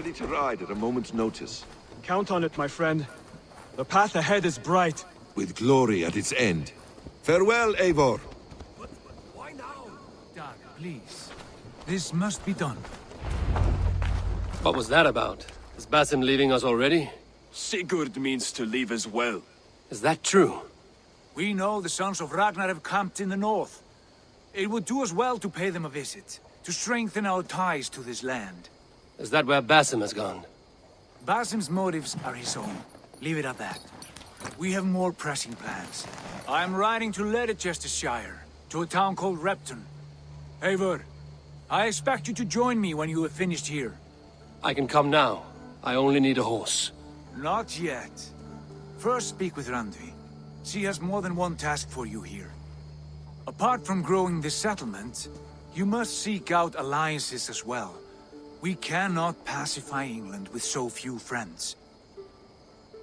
ready to ride at a moment's notice. Count on it, my friend. The path ahead is bright. With glory at its end. Farewell, Eivor. But why now? Dag, please. This must be done. What was that about? Is Basim leaving us already? Sigurd means to leave as well. Is that true? We know the sons of Ragnar have camped in the north. It would do us well to pay them a visit, to strengthen our ties to this land. Is that where Basim has gone? Basim's motives are his own. Leave it at that. We have more pressing plans. I am riding to Leicestershire, to a town called Repton. Eivor, I expect you to join me when you have finished here. I can come now. I only need a horse. Not yet. First speak with Randvi. She has more than one task for you here. Apart from growing this settlement, you must seek out alliances as well. We cannot pacify England with so few friends.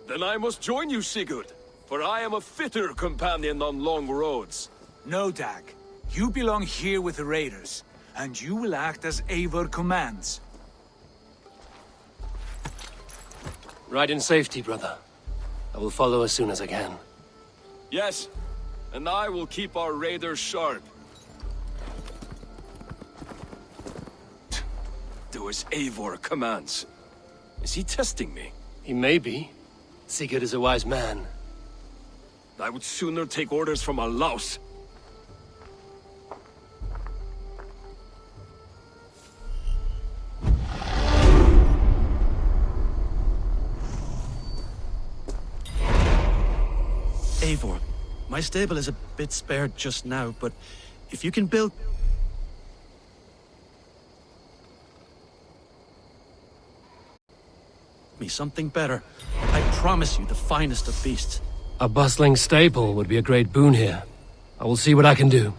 Then I must join you, Sigurd, for I am a fitter companion on long roads. No, Dag. You belong here with the raiders, and you will act as Eivor commands. Ride in safety, brother. I will follow as soon as I can. Yes, and I will keep our raiders sharp. Do as Eivor commands. Is he testing me? He may be. Sigurd is a wise man. I would sooner take orders from a louse. Eivor, my stable is a bit spared just now, but if you can build... me something better, I promise you the finest of beasts. A bustling stable would be a great boon here. I will see what I can do.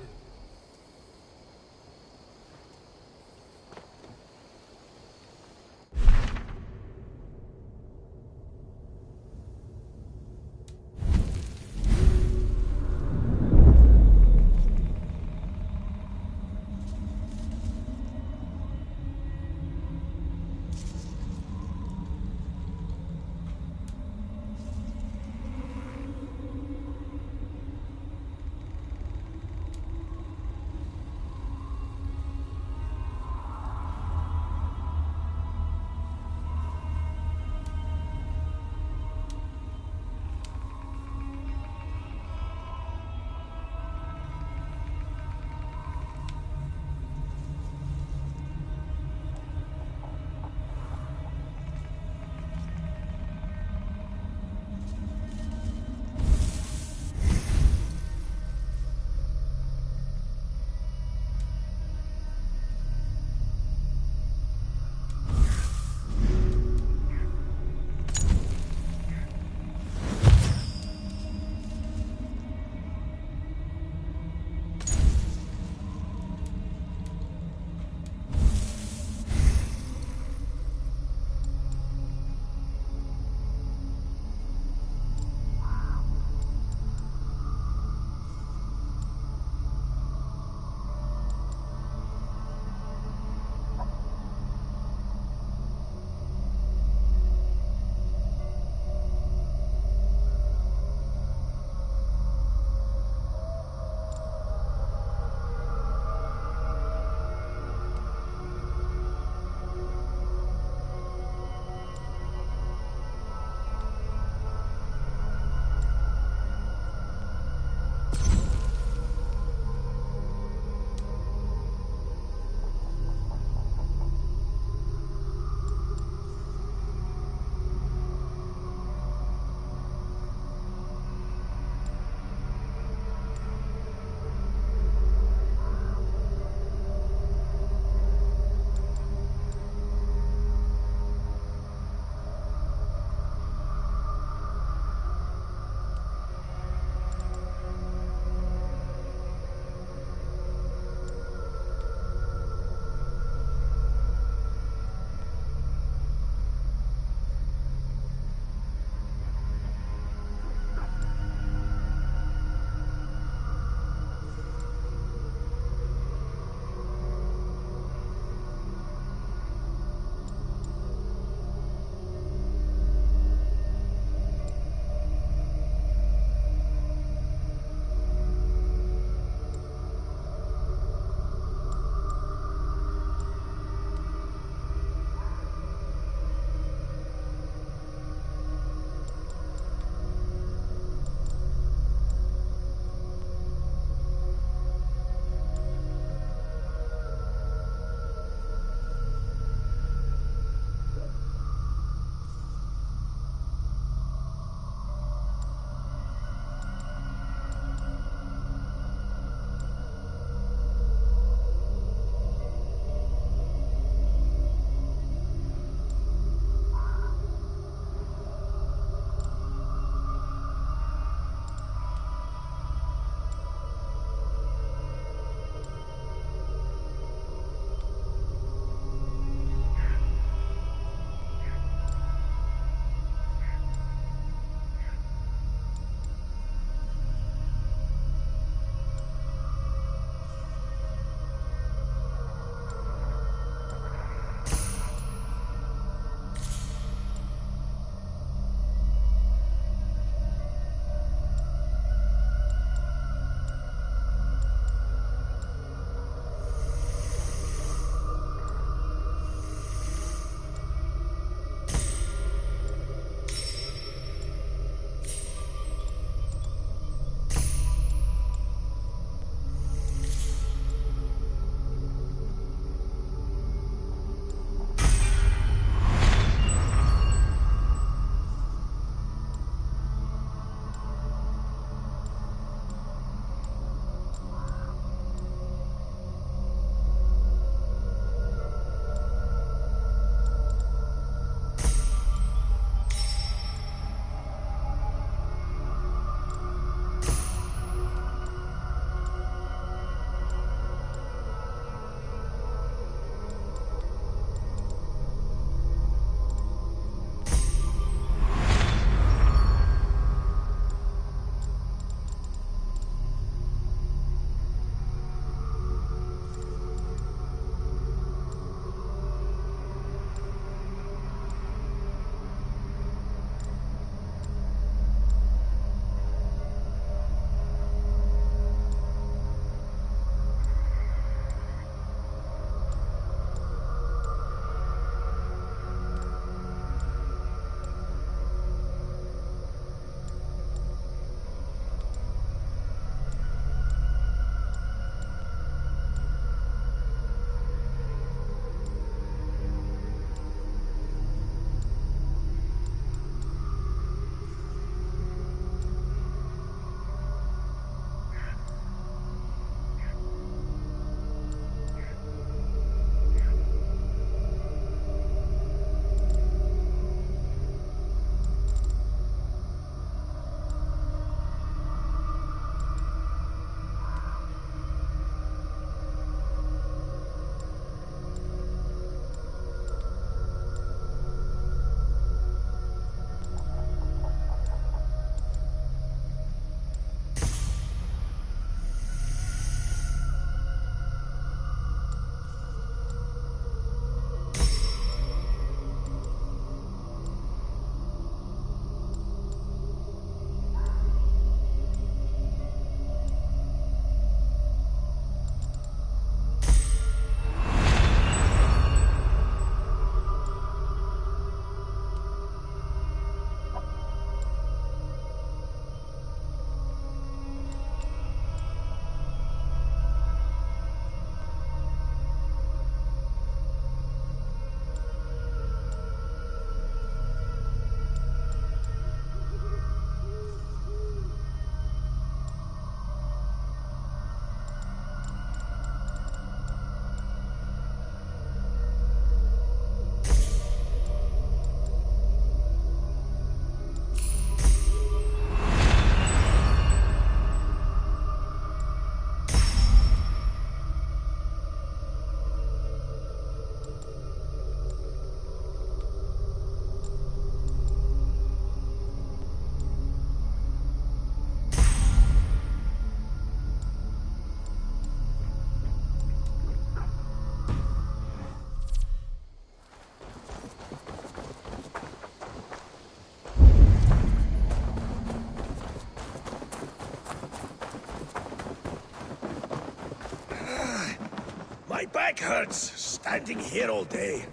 My back hurts, standing here all day.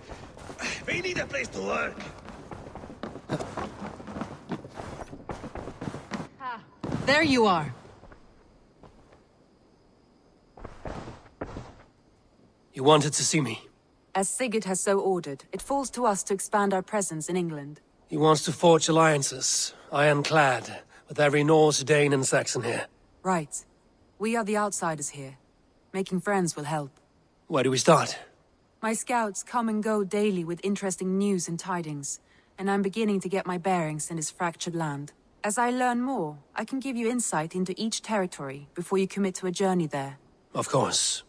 We need a place to work. There you are. You wanted to see me? As Sigurd has so ordered, it falls to us to expand our presence in England. He wants to forge alliances, ironclad, with every Norse, Dane and Saxon here. Right. We are the outsiders here. Making friends will help. Where do we start? My scouts come and go daily with interesting news and tidings, and I'm beginning to get my bearings in this fractured land. As I learn more, I can give you insight into each territory before you commit to a journey there. Of course.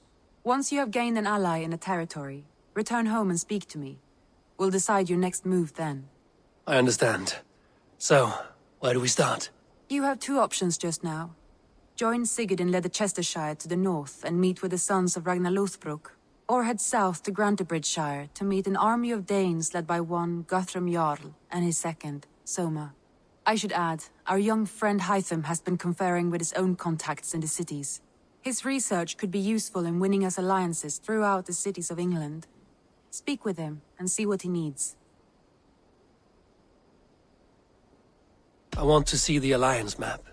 Once you have gained an ally in a territory, return home and speak to me. We'll decide your next move then. I understand. So, where do we start? You have two options just now. Join Sigurd in Leicestershire to the north and meet with the sons of Ragnar Lothbrok, or head south to Grantebridgeshire to meet an army of Danes led by one Guthrum Jarl and his second, Soma. I should add, our young friend Hytham has been conferring with his own contacts in the cities. His research could be useful in winning us alliances throughout the cities of England. Speak with him and see what he needs. I want to see the alliance map.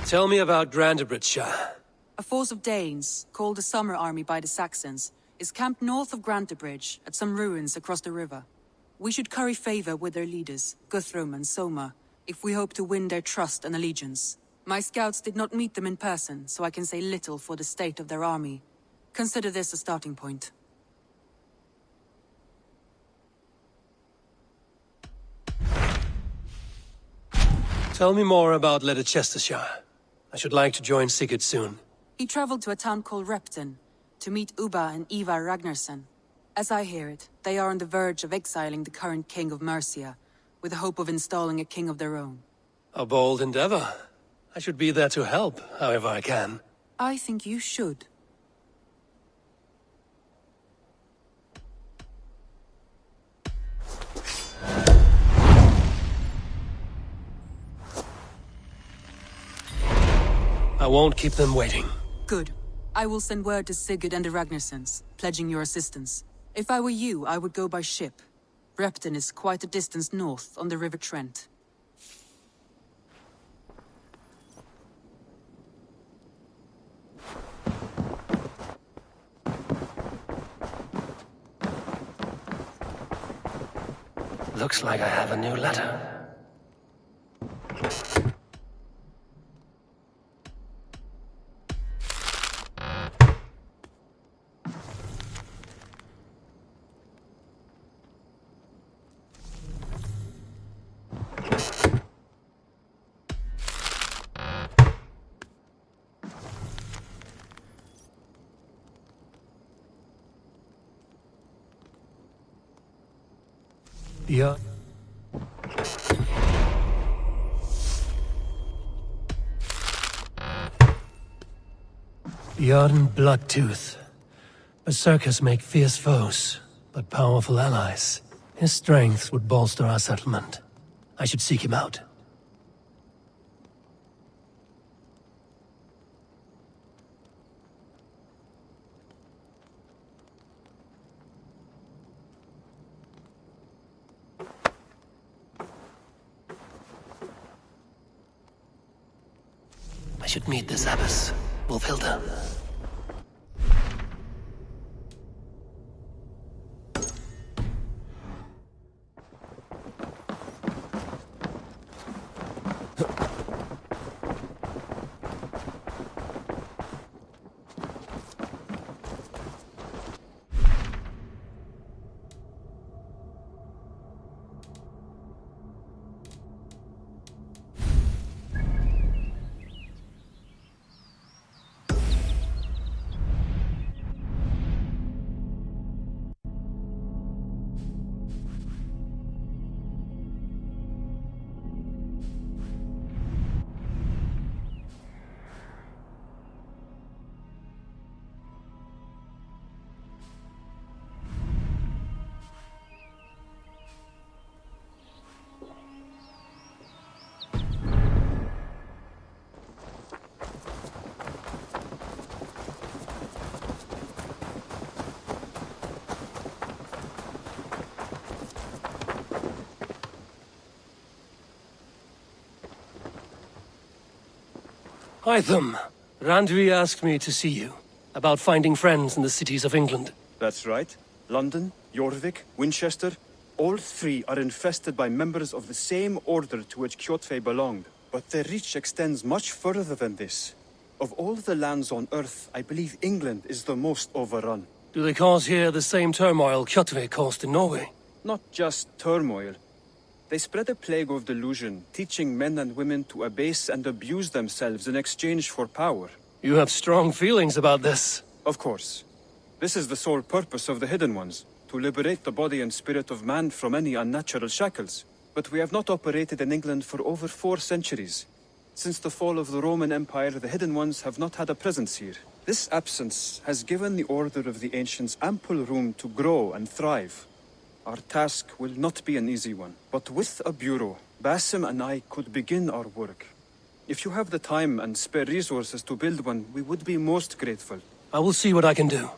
Tell me about Grantebridgeshire. A force of Danes, called the Summer Army by the Saxons, is camped north of Grantebridge at some ruins across the river. We should curry favor with their leaders, Guthrum and Soma, if we hope to win their trust and allegiance. My scouts did not meet them in person, so I can say little for the state of their army. Consider this a starting point. Tell me more about Leicestershire. I should like to join Sigurd soon. He traveled to a town called Repton to meet Ubba and Eivor Ragnarsson. As I hear it, they are on the verge of exiling the current king of Mercia, with the hope of installing a king of their own. A bold endeavor. I should be there to help, however I can. I think you should. I won't keep them waiting. Good. I will send word to Sigurd and the Ragnarssons, pledging your assistance. If I were you, I would go by ship. Repton is quite a distance north on the River Trent. Looks like I have a new letter. Yeah. Bjorn Bloodtooth. Berserkers make fierce foes, but powerful allies. His strength would bolster our settlement. I should seek him out. I should meet this abbess, Wolfhilda. Hytham, Randvi asked me to see you, about finding friends in the cities of England. That's right. London, Jorvik, Winchester, all three are infested by members of the same order to which Kjotve belonged. But their reach extends much further than this. Of all the lands on Earth, I believe England is the most overrun. Do they cause here the same turmoil Kjotve caused in Norway? Not just turmoil. They spread a plague of delusion, teaching men and women to abase and abuse themselves in exchange for power. You have strong feelings about this. Of course. This is the sole purpose of the Hidden Ones, to liberate the body and spirit of man from any unnatural shackles. But we have not operated in England for over 4 centuries. Since the fall of the Roman Empire, the Hidden Ones have not had a presence here. This absence has given the Order of the Ancients ample room to grow and thrive. Our task will not be an easy one, but with a bureau, Basim and I could begin our work. If you have the time and spare resources to build one, we would be most grateful. I will see what I can do.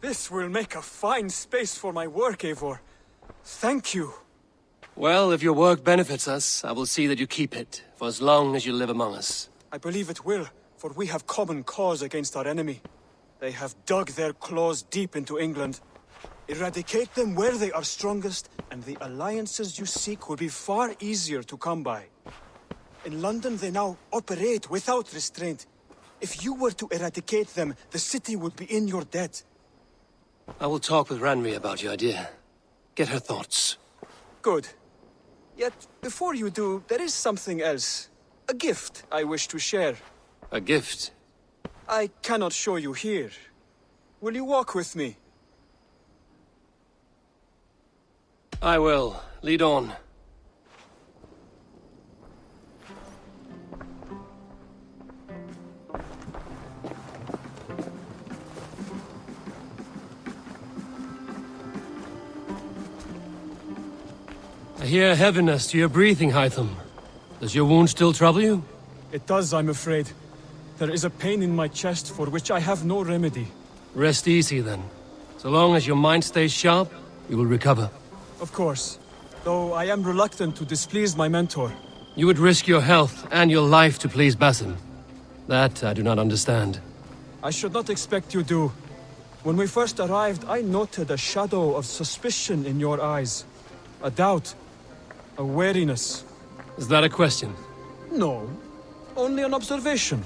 This will make a fine space for my work, Eivor. Thank you. Well, if your work benefits us, I will see that you keep it, for as long as you live among us. I believe it will, for we have common cause against our enemy. They have dug their claws deep into England. Eradicate them where they are strongest, and the alliances you seek will be far easier to come by. In London, they now operate without restraint. If you were to eradicate them, the city would be in your debt. I will talk with Ranvi about your idea. Get her thoughts. Good. Yet, before you do, there is something else. A gift I wish to share. A gift? I cannot show you here. Will you walk with me? I will. Lead on. I hear heaviness to your breathing, Hytham. Does your wound still trouble you? It does, I'm afraid. There is a pain in my chest for which I have no remedy. Rest easy, then. So long as your mind stays sharp, you will recover. Of course. Though I am reluctant to displease my mentor. You would risk your health and your life to please Basim. That I do not understand. I should not expect you do. When we first arrived, I noted a shadow of suspicion in your eyes. A doubt. A wariness. Is that a question? No. Only an observation.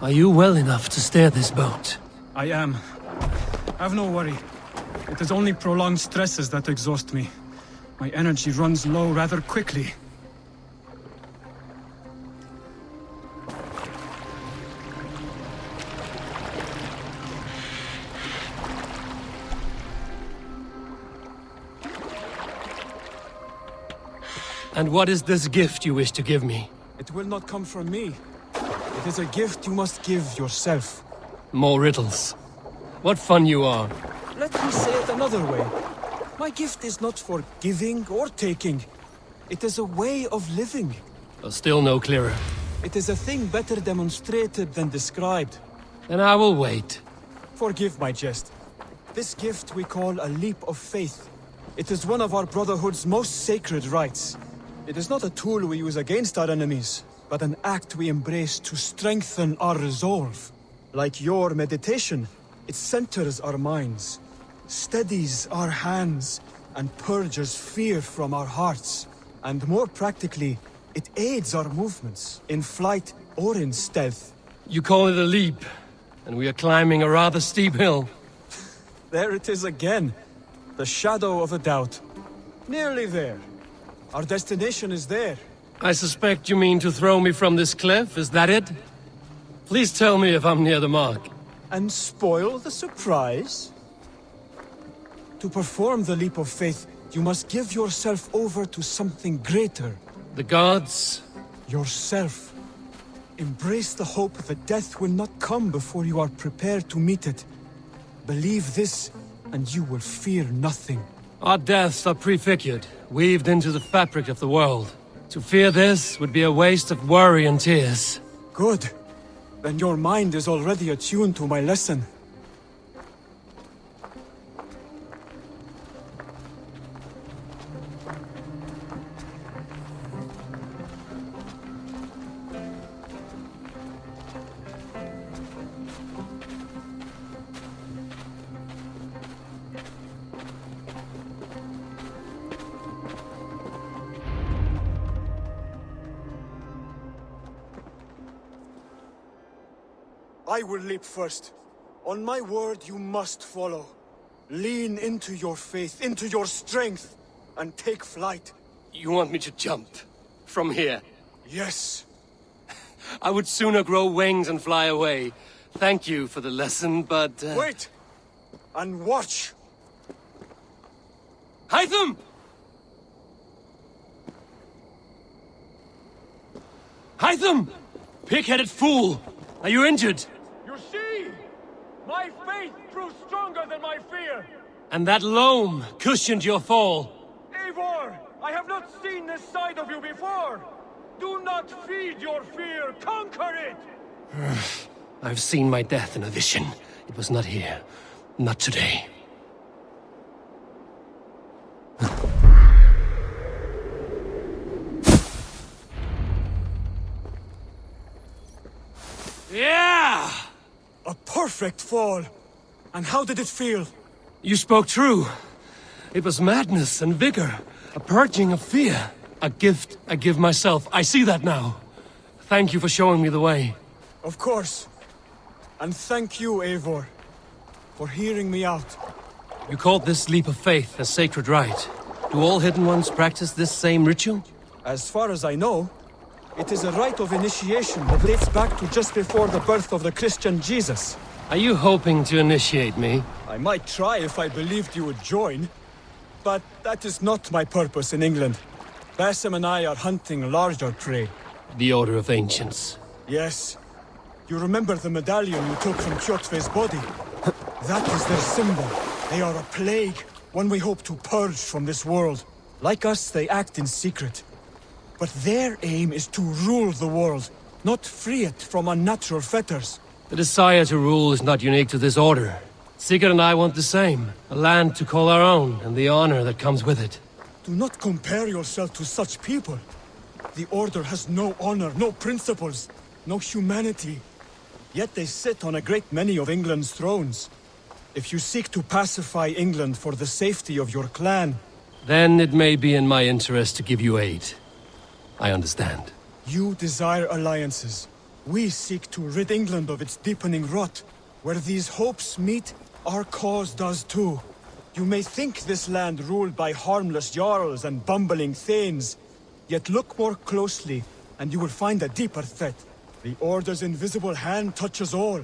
Are you well enough to steer this boat? I am. Have no worry. It is only prolonged stresses that exhaust me. My energy runs low rather quickly. And what is this gift you wish to give me? It will not come from me. It is a gift you must give yourself. More riddles. What fun you are. Let me say it another way. My gift is not for giving or taking. It is a way of living. Still no clearer. It is a thing better demonstrated than described. Then I will wait. Forgive my jest. This gift we call a leap of faith. It is one of our Brotherhood's most sacred rites. It is not a tool we use against our enemies, but an act we embrace to strengthen our resolve. Like your meditation, it centers our minds, steadies our hands, and purges fear from our hearts. And more practically, it aids our movements, in flight or in stealth. You call it a leap, and we are climbing a rather steep hill. There it is again, the shadow of a doubt. Nearly there. Our destination is there. I suspect you mean to throw me from this cliff, is that it? Please tell me if I'm near the mark. And spoil the surprise? To perform the leap of faith, you must give yourself over to something greater. The gods? Yourself. Embrace the hope that death will not come before you are prepared to meet it. Believe this, and you will fear nothing. Our deaths are prefigured, weaved into the fabric of the world. To fear this would be a waste of worry and tears. Good. Then your mind is already attuned to my lesson. I will leap first. On my word, you must follow. Lean into your faith, into your strength, and take flight. You want me to jump? From here? Yes. I would sooner grow wings and fly away. Thank you for the lesson, but... Wait! And watch! Hytham! Hytham! Pig-headed fool! Are you injured? You see? My faith proved stronger than my fear! And that loam cushioned your fall. Eivor! I have not seen this side of you before! Do not feed your fear, conquer it! I've seen my death in a vision. It was not here. Not today. Yeah! A perfect fall! And how did it feel? You spoke true. It was madness and vigor. A purging of fear. A gift I give myself. I see that now. Thank you for showing me the way. Of course. And thank you, Eivor, for hearing me out. You called this leap of faith a sacred rite. Do all Hidden Ones practice this same ritual? As far as I know, it is a rite of initiation that dates back to just before the birth of the Christian Jesus. Are you hoping to initiate me? I might try if I believed you would join, but that is not my purpose in England. Basim and I are hunting larger prey. The Order of Ancients. Yes. You remember the medallion you took from Kjotve's body? That is their symbol. They are a plague, one we hope to purge from this world. Like us, they act in secret. But their aim is to rule the world, not free it from unnatural fetters. The desire to rule is not unique to this order. Sigurd and I want the same. A land to call our own, and the honor that comes with it. Do not compare yourself to such people. The Order has no honor, no principles, no humanity. Yet they sit on a great many of England's thrones. If you seek to pacify England for the safety of your clan... Then it may be in my interest to give you aid. I understand. You desire alliances. We seek to rid England of its deepening rot. Where these hopes meet, our cause does too. You may think this land ruled by harmless jarls and bumbling thanes. Yet look more closely, and you will find a deeper threat. The Order's invisible hand touches all.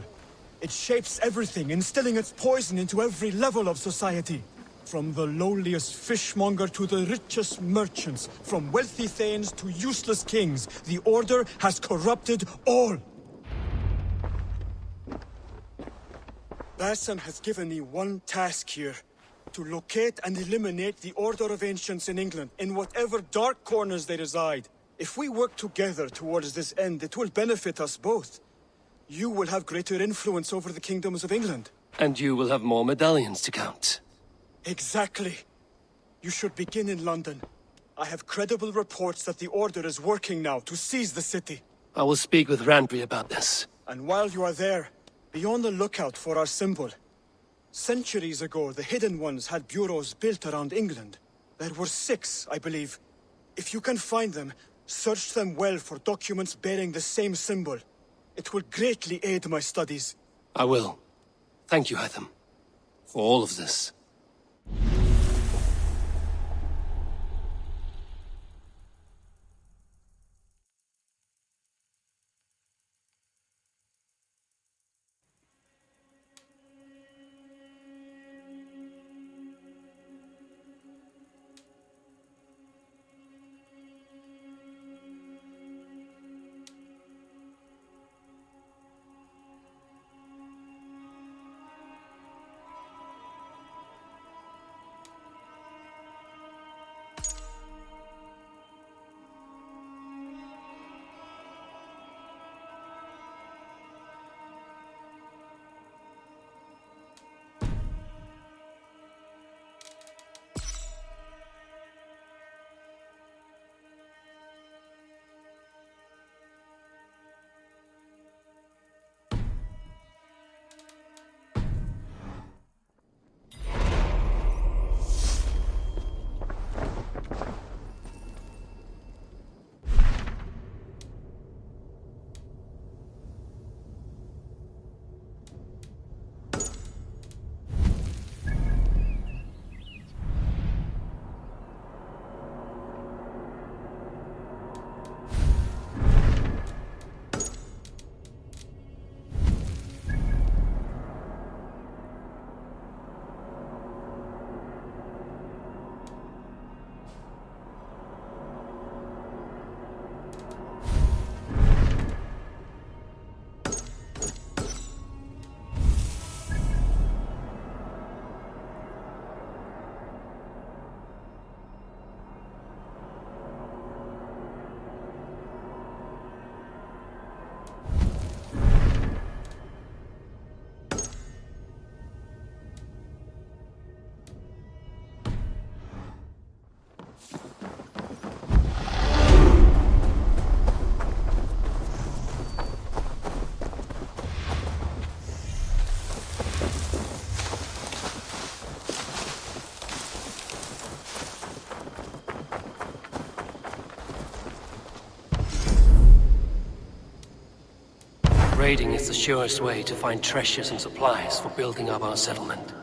It shapes everything, instilling its poison into every level of society. From the lowliest fishmonger to the richest merchants, from wealthy thanes to useless kings, the Order has corrupted all. Basim has given me one task here. To locate and eliminate the Order of Ancients in England, in whatever dark corners they reside. If we work together towards this end, it will benefit us both. You will have greater influence over the kingdoms of England. And you will have more medallions to count. Exactly. You should begin in London. I have credible reports that the Order is working now to seize the city. I will speak with Randvi about this. And while you are there, be on the lookout for our symbol. Centuries ago, the Hidden Ones had bureaus built around England. There were 6, I believe. If you can find them, search them well for documents bearing the same symbol. It will greatly aid my studies. I will. Thank you, Hytham, for all of this. trading is the surest way to find treasures and supplies for building up our settlement.